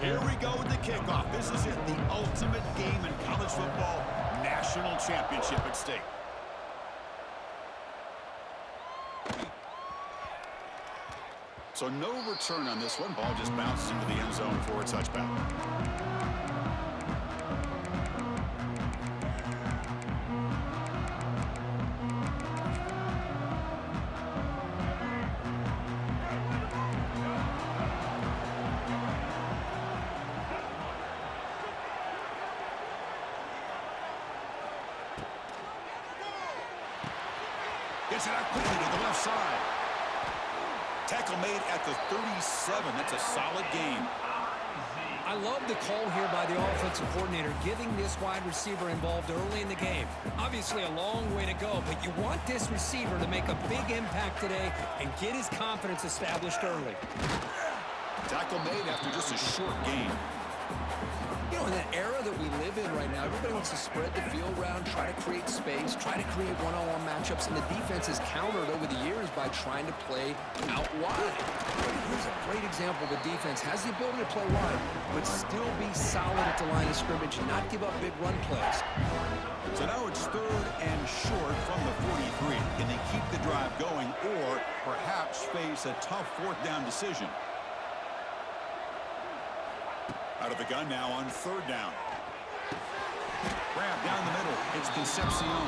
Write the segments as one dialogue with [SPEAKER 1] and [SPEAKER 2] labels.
[SPEAKER 1] Here we go with the kickoff. This is it, the ultimate game in college football, national championship at stake. So no return on this one. Ball just bounces into the end zone for a touchback. Gets it out quickly to the left side. Tackle made at the 37. That's a solid gain.
[SPEAKER 2] I love the call here by the offensive coordinator, getting this wide receiver involved early in the game. Obviously a long way to go, but you want this receiver to make a big impact today and get his confidence established early.
[SPEAKER 1] Tackle made after just a short gain.
[SPEAKER 2] You know, in that era that we live in right now, everybody wants to spread the field around, try to create space, try to create one-on-one matchups, and the defense has countered over the years by trying to play out wide. But here's a great example. The defense has the ability to play wide, but still be solid at the line of scrimmage and not give up big run plays.
[SPEAKER 1] So now it's 3rd and short from the 43. Can they keep the drive going or perhaps face a tough 4th down decision? Out of the gun now on 3rd down. Grab down the middle. It's Concepcion.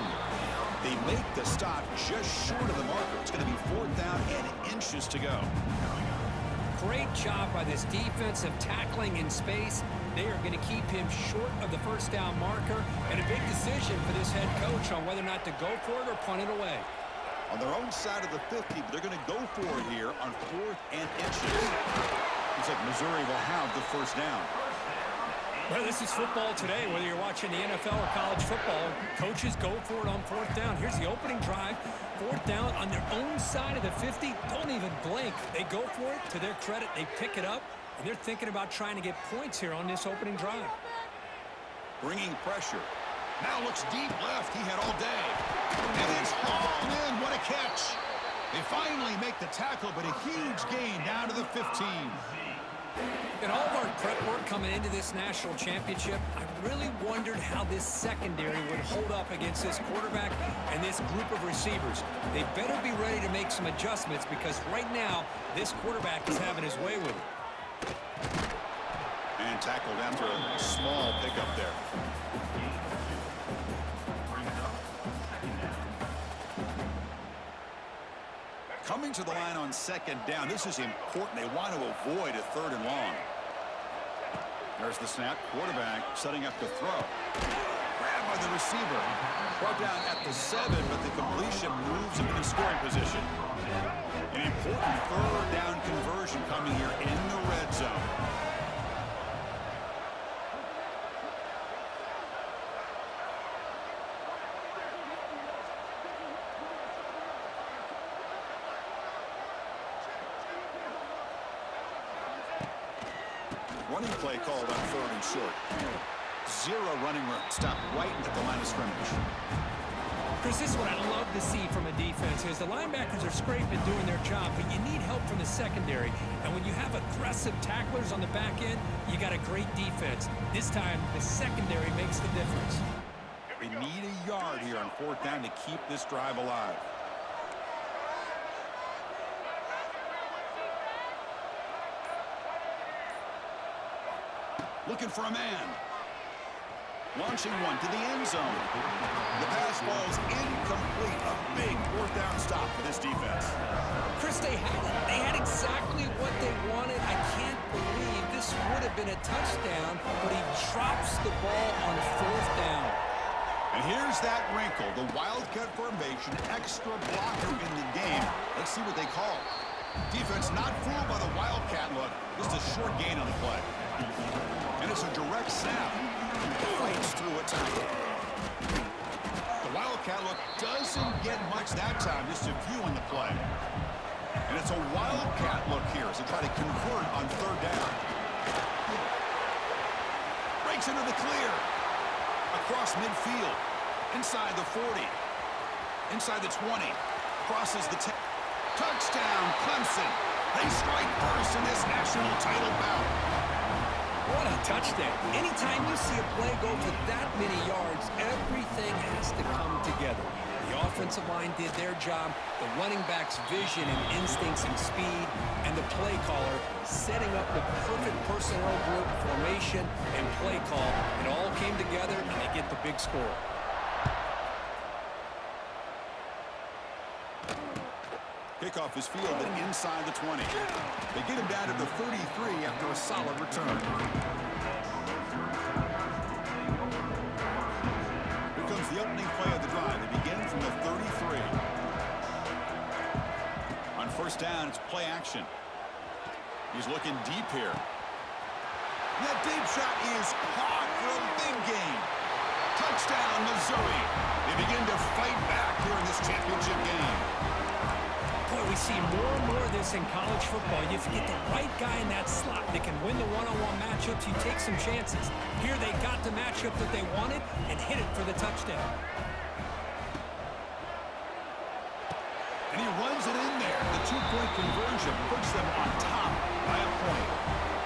[SPEAKER 1] They make the stop just short of the marker. It's going to be 4th down and inches to go.
[SPEAKER 2] Great job by this defense of tackling in space. They are going to keep him short of the 1st down marker, and a big decision for this head coach on whether or not to go for it or punt it away.
[SPEAKER 1] On their own side of the 50, but they're going to go for it here on 4th and inches. Looks like Missouri will have the 1st down.
[SPEAKER 2] Well, this is football today, whether you're watching the NFL or college football. Coaches go for it on 4th down. Here's the opening drive. 4th down on their own side of the 50. Don't even blink. They go for it. To their credit, they pick it up, and they're thinking about trying to get points here on this opening drive.
[SPEAKER 1] Bringing pressure. Now looks deep left. He had all day. And it's hauled in. What a catch. They finally make the tackle, but a huge gain down to the 15.
[SPEAKER 2] In all of our prep work coming into this national championship, I really wondered how this secondary would hold up against this quarterback and this group of receivers. They better be ready to make some adjustments because right now, this quarterback is having his way with it.
[SPEAKER 1] And tackled after a small pickup there. Coming to the line on 2nd down. This is important. They want to avoid a 3rd and long. There's the snap. Quarterback setting up the throw. Grabbed by the receiver. Brought down at the 7, but the completion moves him into scoring position. An important 3rd down conversion coming here in the red zone. Running play called on 3rd and short. 0 running room. Stop right at the line of scrimmage.
[SPEAKER 2] Chris, this is what I love to see from a defense is the linebackers are scraping, doing their job, but you need help from the secondary. And when you have aggressive tacklers on the back end, you got a great defense. This time, the secondary makes the difference.
[SPEAKER 1] They need a yard here on 4th down to keep this drive alive. Looking for a man. Launching one to the end zone. The pass ball is incomplete. A big 4th down stop for this defense.
[SPEAKER 2] Chris, they had it. They had exactly what they wanted. I can't believe this would have been a touchdown, but he drops the ball on 4th down.
[SPEAKER 1] And here's that wrinkle. The Wildcat formation, extra blocker in the game. Let's see what they call. Defense not fooled by the Wildcat look. Just a short gain on the play. And it's a direct snap. Fights through a tackle. The Wildcat look doesn't get much that time, just a few on the play. And it's a Wildcat look here as they try to convert on 3rd down. Breaks into the clear. Across midfield. Inside the 40. Inside the 20. Crosses the 10. Touchdown, Clemson. They strike first in this national title bout.
[SPEAKER 2] What a touchdown. Anytime you see a play go for that many yards, everything has to come together. The offensive line did their job, the running back's vision and instincts and speed, and the play caller setting up the perfect personnel group, formation, and play call. It all came together, and they get the big score.
[SPEAKER 1] Kickoff is fielded inside the 20. They get him down to the 33 after a solid return. Here comes the opening play of the drive. They begin from the 33. On first down, it's play action. He's looking deep here. That deep shot is caught for a big gain. Touchdown, Missouri. They begin to fight back here in this championship game.
[SPEAKER 2] Boy, we see more and more of this in college football. If you get the right guy in that slot that can win the one-on-one matchups, you take some chances. Here they got the matchup that they wanted and hit it for the touchdown.
[SPEAKER 1] And he runs it in there. The two-point conversion puts them on top by a point.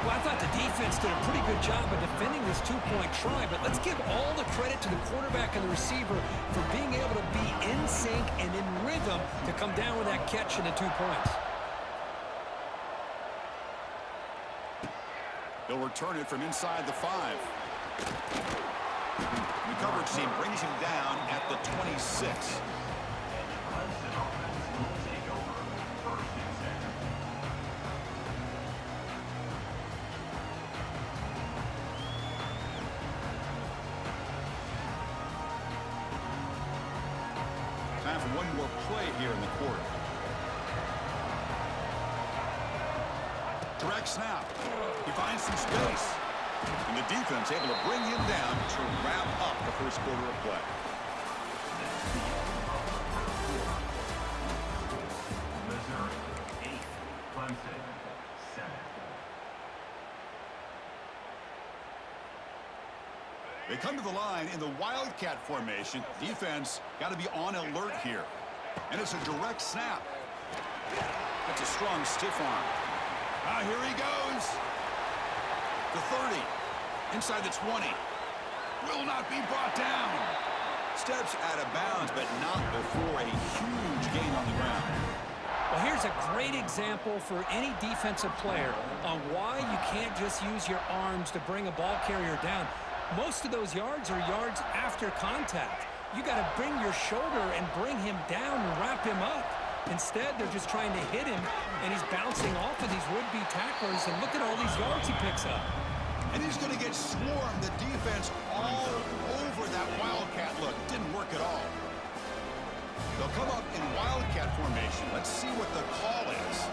[SPEAKER 2] Well, I thought the defense did a pretty good job of defending this two-point try, but let's give all the credit to the quarterback and the receiver for being able to be in sync and in rhythm to come down with that catch and the 2 points.
[SPEAKER 1] He'll return it from inside the 5. The coverage team brings him down at the 26. Time for one more play here in the quarter. Direct snap. He finds some space. And the defense able to bring him down to wrap up the first quarter of play.
[SPEAKER 3] Missouri, 8. Clemson, 7.
[SPEAKER 1] They come to the line in the Wildcat formation. Defense got to be on alert here. And it's a direct snap. That's a strong stiff arm. Here he goes. The 30. Inside the 20. Will not be brought down. Steps out of bounds, but not before a huge gain on the ground.
[SPEAKER 2] Well, here's a great example for any defensive player on why you can't just use your arms to bring a ball carrier down. Most of those yards are yards after contact. You got to bring your shoulder and bring him down and wrap him up. Instead, they're just trying to hit him, and he's bouncing off of these would-be tacklers, and look at all these yards he picks up.
[SPEAKER 1] And he's going to get swarmed. The defense all over that Wildcat look. Didn't work at all. They'll come up in Wildcat formation. Let's see what the call is.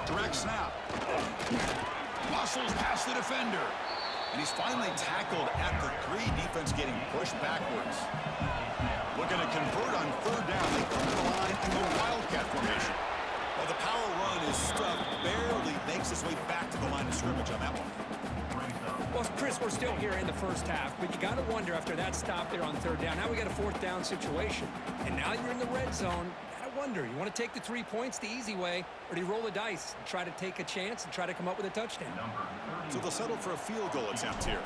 [SPEAKER 1] Direct snap. Muscles past the defender. And he's finally tackled at the 3. Defense getting pushed backwards. Looking to convert on third down. They come to the line in the Wildcat formation. Well, the power run is stuffed. Barely makes its way back to the line of scrimmage on that one.
[SPEAKER 2] Well, Chris, we're still here in the first half, but you got to wonder after that stop there on third down. Now we got a fourth down situation. And now you're in the red zone. You got to wonder, you want to take the 3 points the easy way, or do you roll the dice and try to take a chance and try to come up with a touchdown?
[SPEAKER 1] So they'll settle for a field goal attempt here.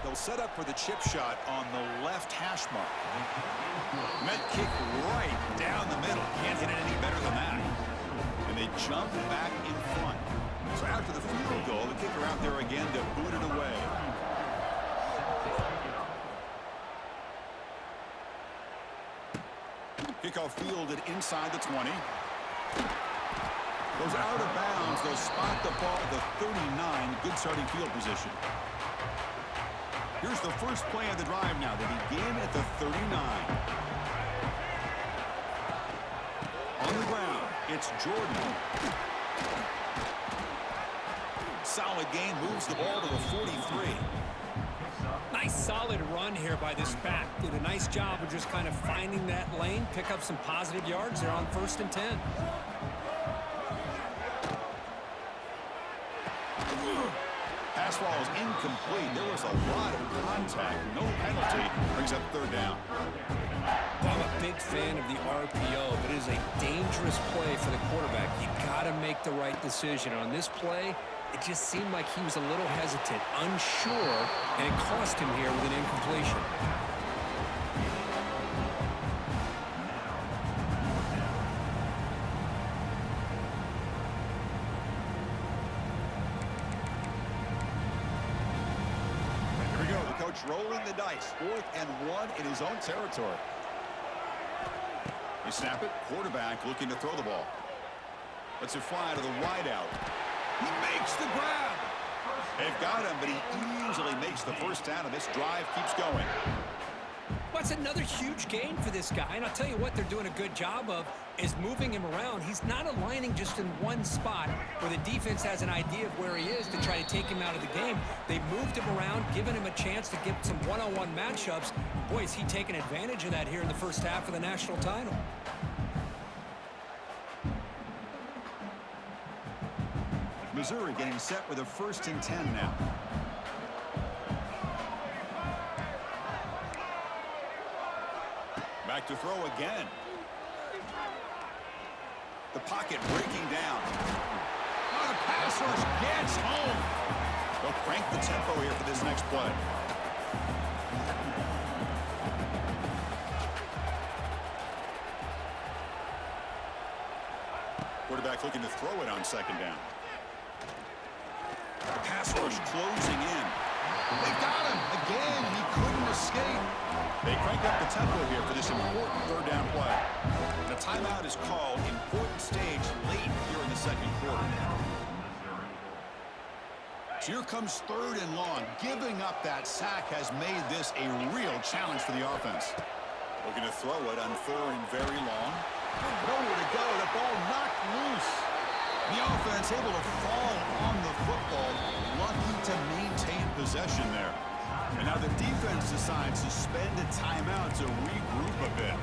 [SPEAKER 1] They'll set up for the chip shot on the left hash mark. Met kick right down the middle. Can't hit it any better than that. And they jump back in front. So after the field goal, the kicker out there again to boot it away. Kickoff fielded inside the 20. Goes out of bounds. They'll spot the ball at the 39. Good starting field position. Here's the first play of the drive now. They begin at the 39. On the ground, it's Jordan. Solid gain, moves the ball to the 43.
[SPEAKER 2] Nice solid run here by this back. Did a nice job of just kind of finding that lane, pick up some positive yards. They're on 1st and 10.
[SPEAKER 1] Pass ball is incomplete. There was a lot of contact. No penalty. Brings up third down.
[SPEAKER 2] Well, I'm a big fan of the RPO, but it is a dangerous play for the quarterback. You got to make the right decision. On this play, It just seemed like he was a little hesitant, unsure, and it cost him here with an incompletion.
[SPEAKER 1] Here we go. The coach rolling the dice. 4th and 1 in his own territory. They snap it. Quarterback looking to throw the ball. Lets it fly to the wideout. He makes the grab. They've got him, but he easily makes the first down, and this drive keeps going.
[SPEAKER 2] Well, it's another huge gain for this guy, and I'll tell you what they're doing a good job of is moving him around. He's not aligning just in one spot where the defense has an idea of where he is to try to take him out of the game. They've moved him around, given him a chance to get some one-on-one matchups. Boy, is he taking advantage of that here in the first half of the national title.
[SPEAKER 1] Missouri getting set with a 1st and 10 now. Back to throw again. The pocket breaking down. Oh, the pass rush gets home. They'll crank the tempo here for this next play. Quarterback looking to throw it on 2nd down. Pass rush closing in. They got him again. He couldn't escape. They crank up the tempo here for this important 3rd down play. And a timeout is called. Important stage late here in the 2nd quarter. So here comes 3rd and long. Giving up that sack has made this a real challenge for the offense. Looking to throw it on 3rd and very long. Nowhere to go. The ball knocked loose. The offense able to fall on the football, lucky to maintain possession there. And now the defense decides to spend a timeout to regroup a bit.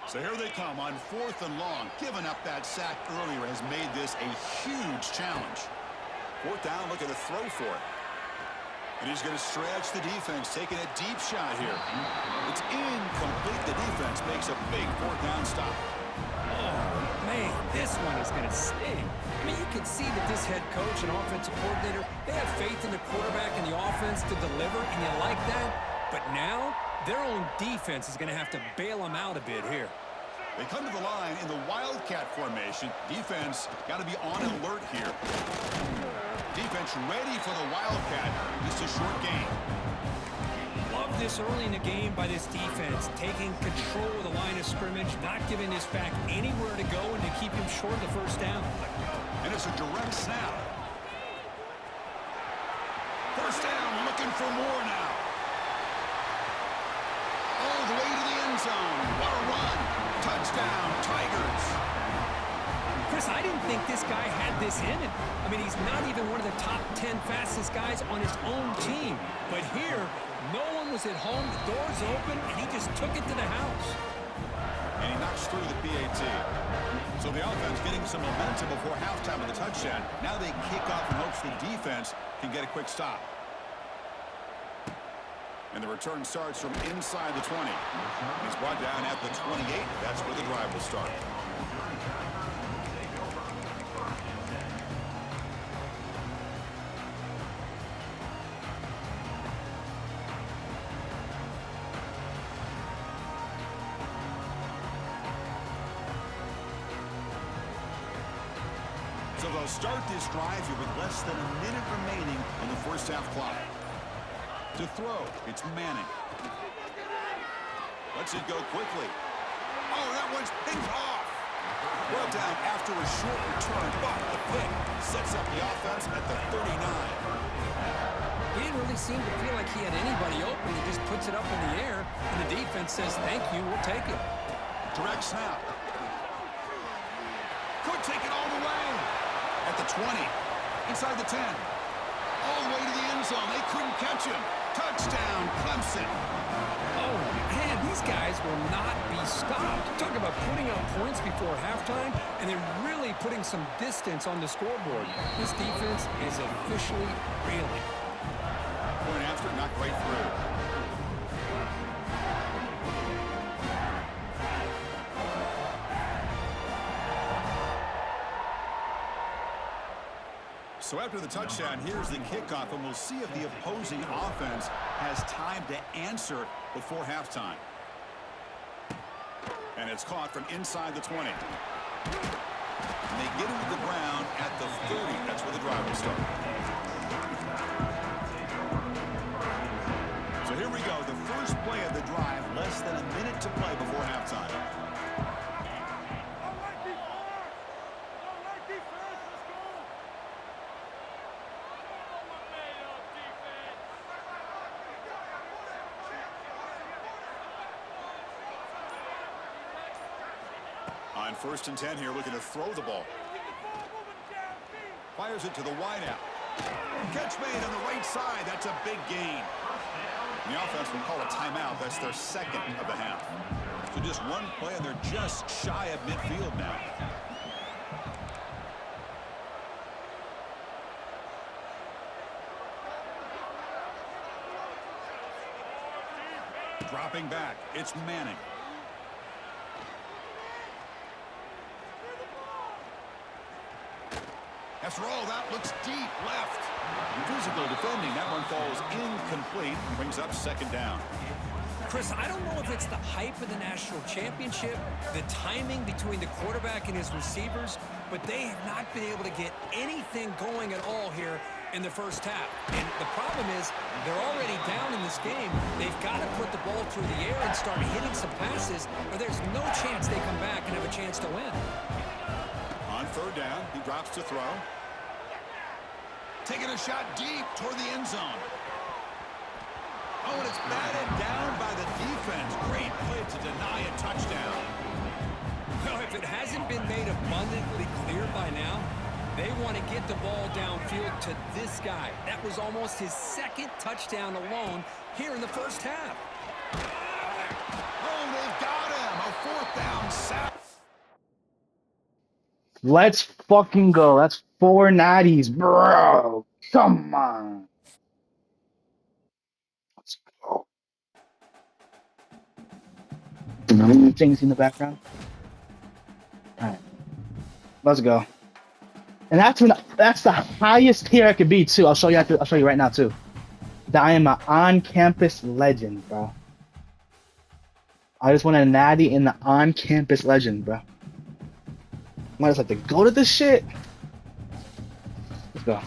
[SPEAKER 1] So here they come on 4th and long. Giving up that sack earlier has made this a huge challenge. 4th down, looking to throw for it. And he's going to stretch the defense, taking a deep shot here. It's incomplete. The defense makes a big 4th down stop.
[SPEAKER 2] Oh, man, this one is going to sting. I mean, you can see that this head coach and offensive coordinator, they have faith in the quarterback and the offense to deliver, and you like that. But now, their own defense is going to have to bail them out a bit here.
[SPEAKER 1] They come to the line in the Wildcat formation. Defense got to be on alert here. Defense ready for the Wildcat. Just a short gain.
[SPEAKER 2] Love this early in the game by this defense, taking control of the line of scrimmage, not giving this back anywhere to go and to keep him short of the 1st down.
[SPEAKER 1] And it's a direct snap. 1st down, looking for more now. All the way to the end zone. What a run. Touchdown, Tigers.
[SPEAKER 2] Chris, I didn't think this guy had this in him. I mean, he's not even one of the top 10 fastest guys on his own team. But here, no one was at home, the door's open, and he just took it to the house.
[SPEAKER 1] And he knocks through the PAT. So the offense getting some momentum before halftime of the touchdown. Now they kick off in hopes the defense can get a quick stop. And the return starts from inside the 20. He's brought down at the 28. That's where the drive will start. So they'll start this drive here with less than a minute remaining on the 1st half clock. To throw, it's Manning. Lets it go quickly. Oh, that one's picked off. Well down after a short return, but the pick sets up the offense at the 39.
[SPEAKER 2] He didn't really seem to feel like he had anybody open. He just puts it up in the air, and the defense says, thank you, we'll take it.
[SPEAKER 1] Direct snap. Could take it all the way. At the 20. Inside the 10. All the way to the end zone. They couldn't catch him. Touchdown, Clemson.
[SPEAKER 2] Oh, man, these guys will not be stopped. Talk about putting up points before halftime, and then really putting some distance on the scoreboard. This defense is officially reeling.
[SPEAKER 1] Point after, not quite through. So after the touchdown, here's the kickoff, and we'll see if the opposing offense has time to answer before halftime. And it's caught from inside the 20. And they get it to the ground at the 30. That's where the drive will start. So here we go. The first play of the drive, less than a minute to play before halftime. On 1st and 10 here, looking to throw the ball. Fires it to the wideout. Catch made on the right side. That's a big gain. The offense will call a timeout. That's their second of the half. So just one play, and they're just shy of midfield now. Dropping back, it's Manning. After all, that looks deep left. Physical defending. That one falls incomplete. Brings up 2nd down.
[SPEAKER 2] Chris, I don't know if it's the hype of the national championship, the timing between the quarterback and his receivers, but they have not been able to get anything going at all here in the first half. And the problem is they're already down in this game. They've got to put the ball through the air and start hitting some passes, or there's no chance they come back and have a chance to win.
[SPEAKER 1] On 3rd down, he drops to throw. Taking a shot deep toward the end zone. Oh, and it's batted down by the defense. Great play to deny a touchdown.
[SPEAKER 2] Well, if it hasn't been made abundantly clear by now, they want to get the ball downfield to this guy. That was almost his 2nd touchdown alone here in the first half.
[SPEAKER 1] Oh, they've got him. A 4th down sack.
[SPEAKER 4] Let's fucking go. That's 4 natties, bro. Come on. Let's go. Things in the background. All right. Let's go. And that's the highest tier I could be too. I'll show you right now too. That I am an on-campus legend, bro. I just won a natty in the on-campus legend, bro. Might just have to go to this shit. Let's go.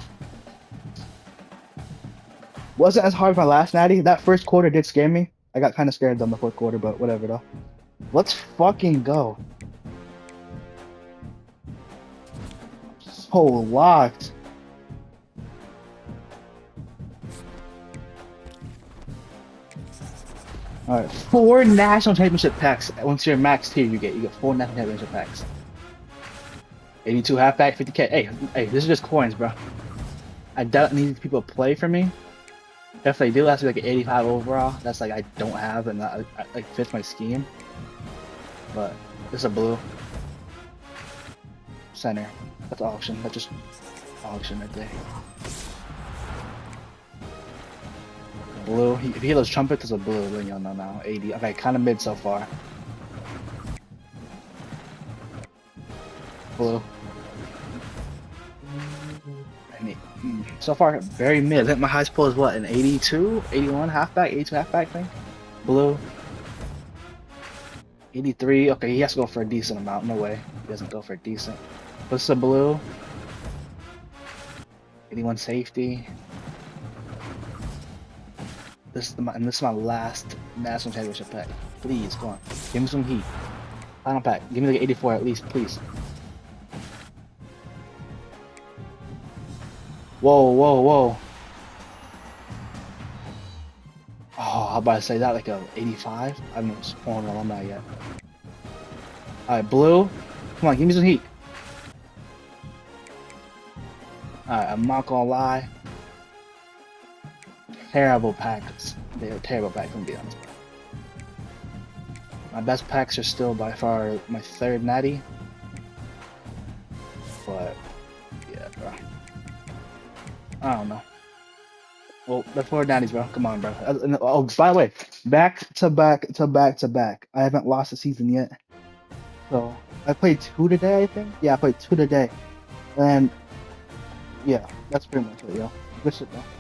[SPEAKER 4] Wasn't as hard as my last natty. That first quarter did scare me. I got kind of scared on the 4th quarter, but whatever though. Let's fucking go. So locked. Alright, 4 national championship packs. Once you're max tier, you get 4 national championship packs. 82 halfback, 50k. Hey, this is just coins, bro. I doubt these people play for me. If they do, it has to be like an 85 overall. That's like I don't have, and that like fits my scheme. But this is a blue center. That's auction. That's just auction right there. Blue. If you hear those trumpets, it's a blue. Then you'll know now. 80. Okay, kind of mid so far. Blue. So far, very mid. I think my highest pull is what, an 82, 81 halfback, 82 halfback thing. Blue. 83. Okay, he has to go for a decent amount. No way. He doesn't go for a decent. What's the blue? 81 safety. This is my last national championship pack. Please, come on. Give me some heat. Final pack. Give me like 84 at least, please. Whoa, whoa, whoa. Oh, I'm about to say that like a 85. I haven't spawned an alumni yet. Alright, blue. Come on, give me some heat. Alright, I'm not gonna lie. Terrible packs. They are terrible packs, I'm gonna be honest. My best packs are still by far my 3rd natty. But, yeah, bro. I don't know. Well, the 4 natties, bro. Come on, bro. Oh, by the way, back to back to back to back. I haven't lost a season yet. So, I played 2 today, I think? Yeah, I played 2 today. And Yeah, that's pretty much it, yo. Good shit, though.